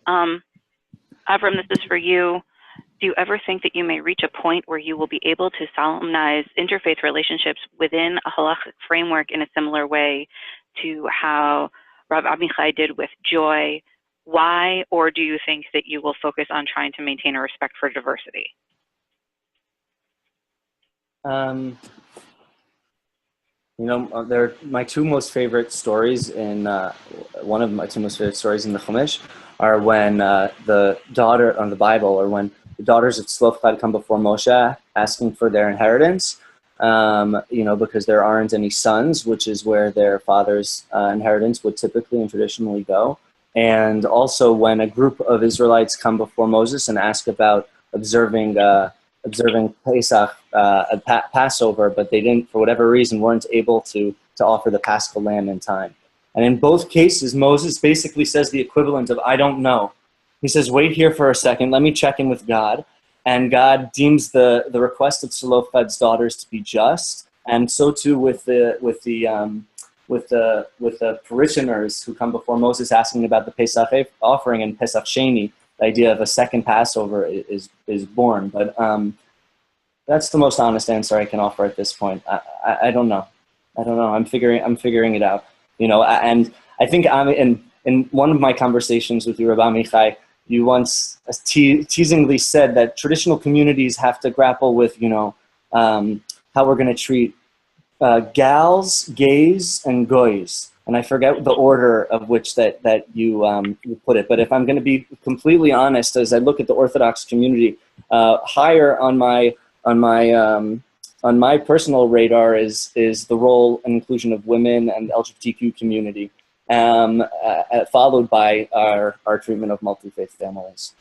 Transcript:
Avrum, this is for you. Do you ever think that you may reach a point where you will be able to solemnize interfaith relationships within a halachic framework in a similar way to how Rabbi Amichai did with joy? Why? Or do you think that you will focus on trying to maintain a respect for diversity? They're my two most favorite stories in one of my two most favorite stories in the Chumash are when the daughter on the Bible, or when the daughters of Tzlofchad come before Moshe asking for their inheritance, because there aren't any sons, which is where their father's inheritance would typically and traditionally go. And also when a group of Israelites come before Moses and ask about observing Pesach, Passover, but they didn't, for whatever reason, weren't able to offer the Paschal lamb in time. And in both cases, Moses basically says the equivalent of, I don't know. He says, wait here for a second, let me check in with God. And God deems the request of Zelophehad's daughters to be just, and so too with the parishioners who come before Moses asking about the Pesach offering and Pesach Sheni. The idea of a second Passover is born, but that's the most honest answer I can offer at this point. I don't know. I'm figuring it out. And I think in one of my conversations with you, Rabbi Amichai, you once teasingly said that traditional communities have to grapple with how we're going to treat gals, gays, and goys. And I forget the order of which that you put it. But if I'm going to be completely honest, as I look at the Orthodox community, higher on my personal radar is the role and inclusion of women and the LGBTQ community, followed by our treatment of multi-faith families.